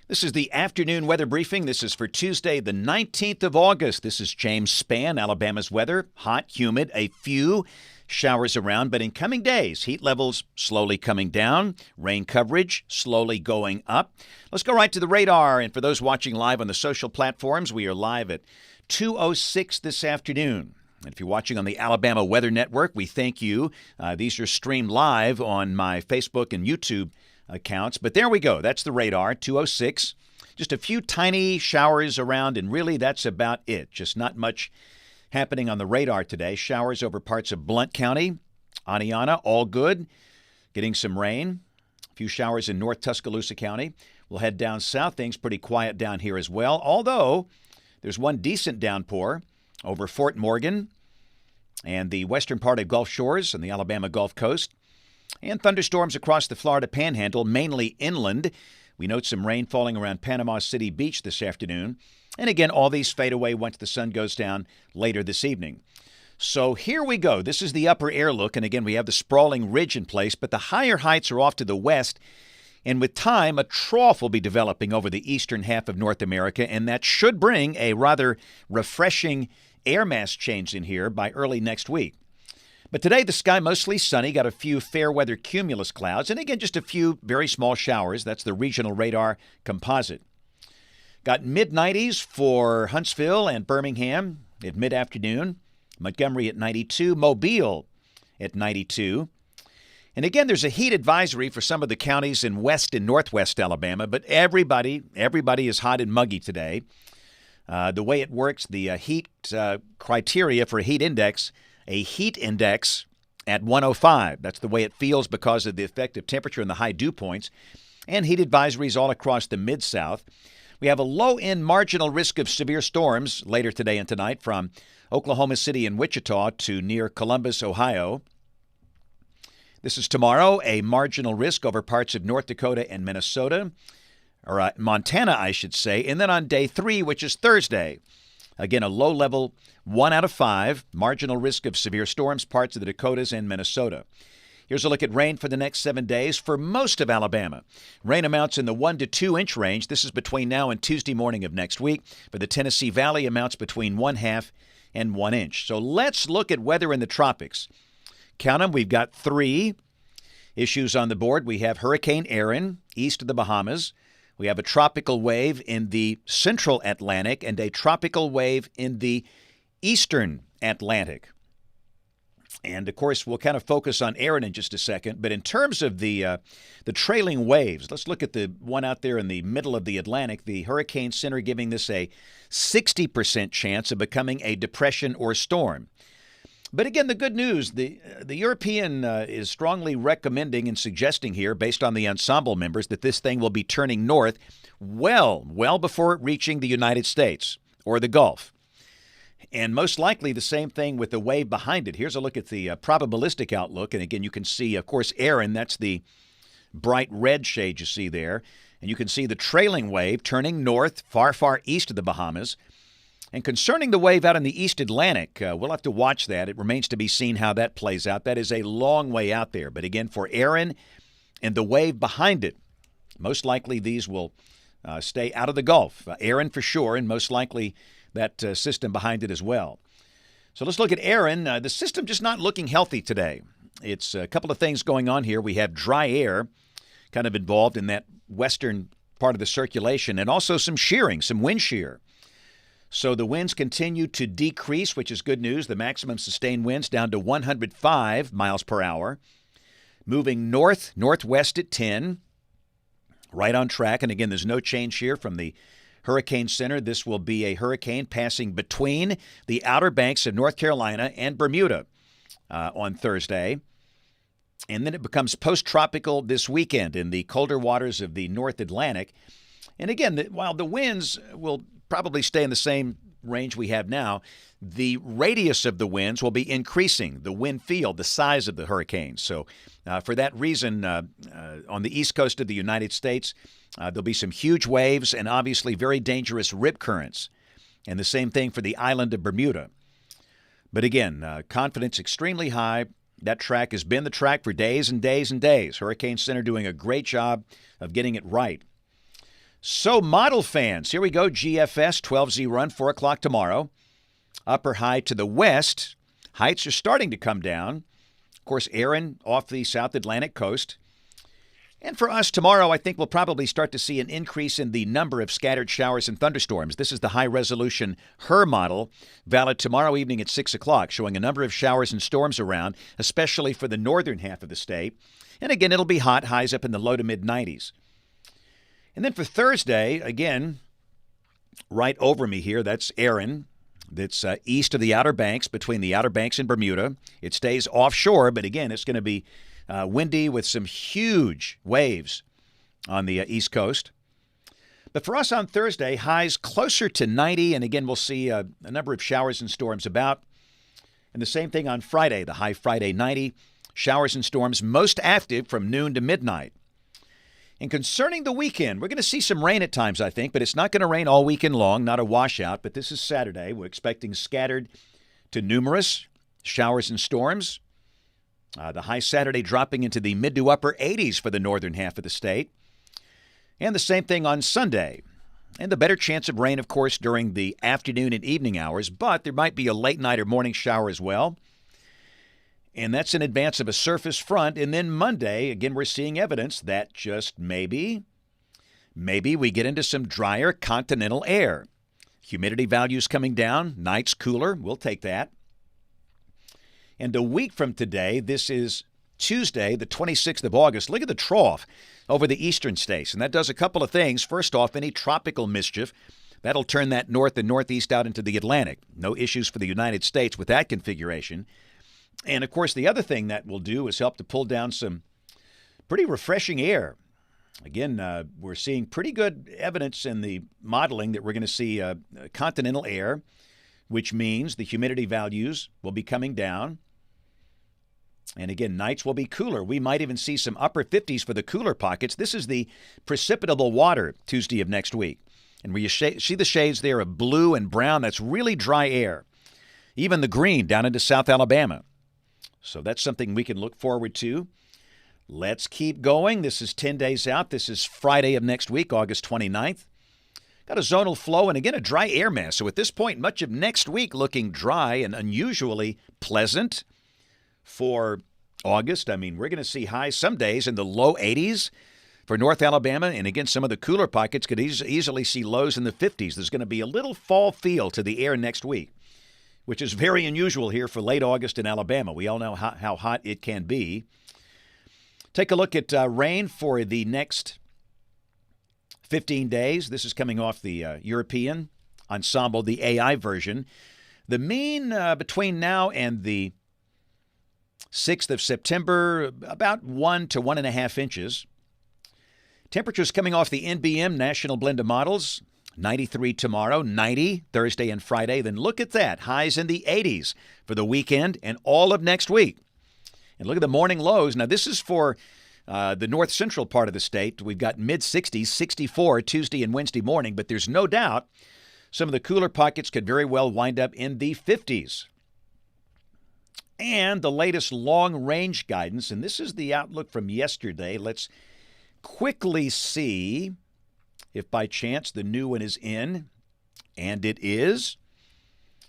This is the afternoon weather briefing. This is for Tuesday, the 19th of August. This is James Spann, Alabama's weather. Hot, humid, a few showers around, but in coming days, heat levels slowly coming down, rain coverage slowly going up. Let's go right to the radar. And for those watching live on the social platforms, we are live at 2:06 this afternoon. And if you're watching on the Alabama Weather Network, we thank you. These are streamed live on my Facebook and YouTube accounts. But there we go. That's the radar, 2:06. Just a few tiny showers around, and really that's about it. Just not much happening on the radar today. Showers over parts of Blount County, Aniana, all good. Getting some rain. A few showers in North Tuscaloosa County. We'll head down south. Things pretty quiet down here as well. Although there's one decent downpour over Fort Morgan and the western part of Gulf Shores and the Alabama Gulf Coast. And thunderstorms across the Florida Panhandle, mainly inland. We note some rain falling around Panama City Beach this afternoon. And again, all these fade away once the sun goes down later this evening. So here we go. This is the upper air look. And again, we have the sprawling ridge in place, but the higher heights are off to the west. And with time, a trough will be developing over the eastern half of North America, and that should bring a rather refreshing air mass change in here by early next week. But today, the sky mostly sunny, got a few fair weather cumulus clouds, and again, just a few very small showers. That's the regional radar composite. Got mid-90s for Huntsville and Birmingham at mid-afternoon. Montgomery at 92. Mobile at 92. And again, there's a heat advisory for some of the counties in west and northwest Alabama, but everybody is hot and muggy today. The way it works, the heat criteria for a heat index at 105. That's the way it feels because of the effective temperature and the high dew points. And heat advisories all across the Mid-South. We have a low-end marginal risk of severe storms later today and tonight from Oklahoma City and Wichita to near Columbus, Ohio. This is tomorrow, a marginal risk over parts of North Dakota and Minnesota, or Montana, I should say. And then on day 3, which is Thursday, again, a low level 1 out of 5, marginal risk of severe storms, parts of the Dakotas and Minnesota. Here's a look at rain for the next 7 days for most of Alabama. Rain amounts in the 1 to 2 inch range. This is between now and Tuesday morning of next week. For the Tennessee Valley, amounts between 1/2 and 1 inch. So let's look at weather in the tropics. Count them. We've got 3 issues on the board. We have Hurricane Erin east of the Bahamas. We have a tropical wave in the central Atlantic and a tropical wave in the eastern Atlantic. And, of course, we'll kind of focus on Erin in just a second. But in terms of the trailing waves, let's look at the one out there in the middle of the Atlantic, the Hurricane Center giving this a 60% chance of becoming a depression or storm. But again, the good news, the European is strongly recommending and suggesting here, based on the ensemble members, that this thing will be turning north well before reaching the United States or the Gulf. And most likely the same thing with the wave behind it. Here's a look at the probabilistic outlook. And again, you can see, of course, Erin, that's the bright red shade you see there. And you can see the trailing wave turning north, far east of the Bahamas. And concerning the wave out in the East Atlantic, we'll have to watch that. It remains to be seen how that plays out. That is a long way out there. But again, for Erin and the wave behind it, most likely these will stay out of the Gulf. Erin for sure, and most likely that system behind it as well. So let's look at Erin. The system just not looking healthy today. It's a couple of things going on here. We have dry air kind of involved in that western part of the circulation, and also some shearing, some wind shear. So the winds continue to decrease, which is good news. The maximum sustained winds down to 105 miles per hour. Moving northwest at 10. Right on track. And again, there's no change here from the Hurricane Center. This will be a hurricane passing between the Outer Banks of North Carolina and Bermuda on Thursday. And then it becomes post-tropical this weekend in the colder waters of the North Atlantic. And again, while the winds will probably stay in the same range we have now, the radius of the winds will be increasing, the wind field, the size of the hurricane. So for that reason, on the east coast of the United States, there'll be some huge waves and obviously very dangerous rip currents. And the same thing for the island of Bermuda. But again, confidence extremely high. That track has been the track for days and days and days. Hurricane Center doing a great job of getting it right. So, model fans, here we go. GFS, 12Z run, 4 o'clock tomorrow. Upper high to the west. Heights are starting to come down. Of course, Erin off the South Atlantic coast. And for us tomorrow, I think we'll probably start to see an increase in the number of scattered showers and thunderstorms. This is the high-resolution HER model, valid tomorrow evening at 6 o'clock, showing a number of showers and storms around, especially for the northern half of the state. And again, it'll be hot, highs up in the low to mid-90s. And then for Thursday, again, right over me here, that's Erin. That's east of the Outer Banks, between the Outer Banks and Bermuda. It stays offshore, but again, it's going to be windy with some huge waves on the East Coast. But for us on Thursday, highs closer to 90, and again, we'll see a number of showers and storms about. And the same thing on Friday, the high Friday 90, showers and storms most active from noon to midnight. And concerning the weekend, we're going to see some rain at times, I think, but it's not going to rain all weekend long, not a washout. But this is Saturday. We're expecting scattered to numerous showers and storms. The high Saturday dropping into the mid to upper 80s for the northern half of the state. And the same thing on Sunday. And the better chance of rain, of course, during the afternoon and evening hours, but there might be a late night or morning shower as well. And that's in advance of a surface front. And then Monday, again, we're seeing evidence that just maybe we get into some drier continental air. Humidity values coming down, nights cooler. We'll take that. And a week from today, this is Tuesday, the 26th of August. Look at the trough over the eastern states. And that does a couple of things. First off, any tropical mischief, that'll turn that north and northeast out into the Atlantic. No issues for the United States with that configuration. And, of course, the other thing that will do is help to pull down some pretty refreshing air. Again, we're seeing pretty good evidence in the modeling that we're going to see continental air, which means the humidity values will be coming down. And, again, nights will be cooler. We might even see some upper 50s for the cooler pockets. This is the precipitable water Tuesday of next week. And where you see the shades there of blue and brown, that's really dry air. Even the green down into South Alabama. So that's something we can look forward to. Let's keep going. This is 10 days out. This is Friday of next week, August 29th. Got a zonal flow and, again, a dry air mass. So at this point, much of next week looking dry and unusually pleasant for August. I mean, we're going to see highs some days in the low 80s for North Alabama. And, again, some of the cooler pockets could easily see lows in the 50s. There's going to be a little fall feel to the air next week, which is very unusual here for late August in Alabama. We all know how hot it can be. Take a look at rain for the next 15 days. This is coming off the European Ensemble, the AI version. The mean between now and the 6th of September, about 1 to 1.5 inches. Temperatures coming off the NBM, National Blend of Models. 93 tomorrow, 90 Thursday and Friday. Then look at that. Highs in the 80s for the weekend and all of next week. And look at the morning lows. Now, this is for the north central part of the state. We've got mid-60s, 64 Tuesday and Wednesday morning, but there's no doubt some of the cooler pockets could very well wind up in the 50s. And the latest long-range guidance, and this is the outlook from yesterday. Let's quickly see if by chance the new one is in, and it is.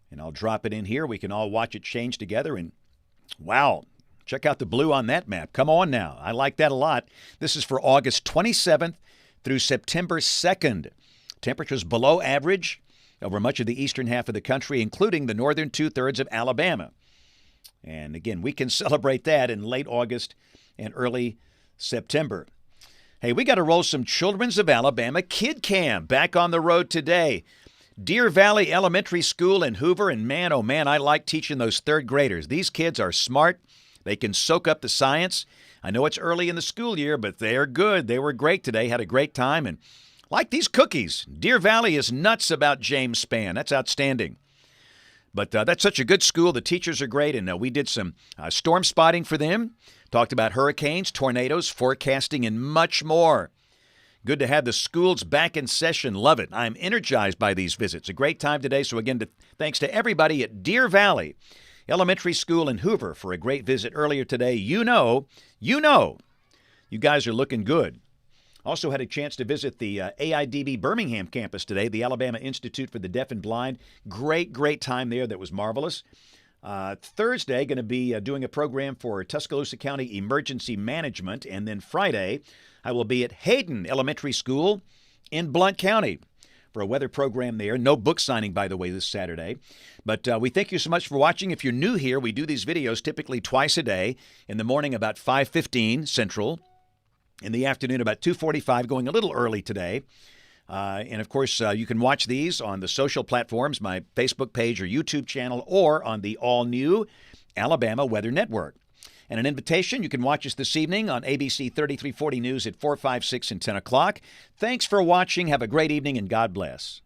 And I'll drop it in here. We can all watch it change together. And wow, check out the blue on that map. Come on now. I like that a lot. This is for August 27th through September 2nd. Temperatures below average over much of the eastern half of the country, including the northern two-thirds of Alabama. And again, we can celebrate that in late August and early September. Hey, we got to roll some Children's of Alabama Kid Cam back on the road today. Deer Valley Elementary School in Hoover, and man, oh man, I like teaching those third graders. These kids are smart. They can soak up the science. I know it's early in the school year, but they're good. They were great today, had a great time, and like these cookies. Deer Valley is nuts about James Spann. That's outstanding. But that's such a good school. The teachers are great, and we did some storm spotting for them. Talked about hurricanes, tornadoes, forecasting, and much more. Good to have the schools back in session. Love it. I'm energized by these visits. A great time today. So again, thanks to everybody at Deer Valley Elementary School in Hoover for a great visit earlier today. You know, you guys are looking good. Also had a chance to visit the AIDB Birmingham campus today, the Alabama Institute for the Deaf and Blind. Great time there that was marvelous. Thursday, going to be doing a program for Tuscaloosa County Emergency Management. And then Friday, I will be at Hayden Elementary School in Blount County for a weather program there. No book signing, by the way, this Saturday. But we thank you so much for watching. If you're new here, we do these videos typically twice a day. In the morning about 5:15 Central. In the afternoon about 2:45, going a little early today. And, of course, you can watch these on the social platforms, my Facebook page or YouTube channel, or on the all-new Alabama Weather Network. And an invitation, you can watch us this evening on ABC 3340 News at 4, 5, 6, and 10 o'clock. Thanks for watching. Have a great evening, and God bless.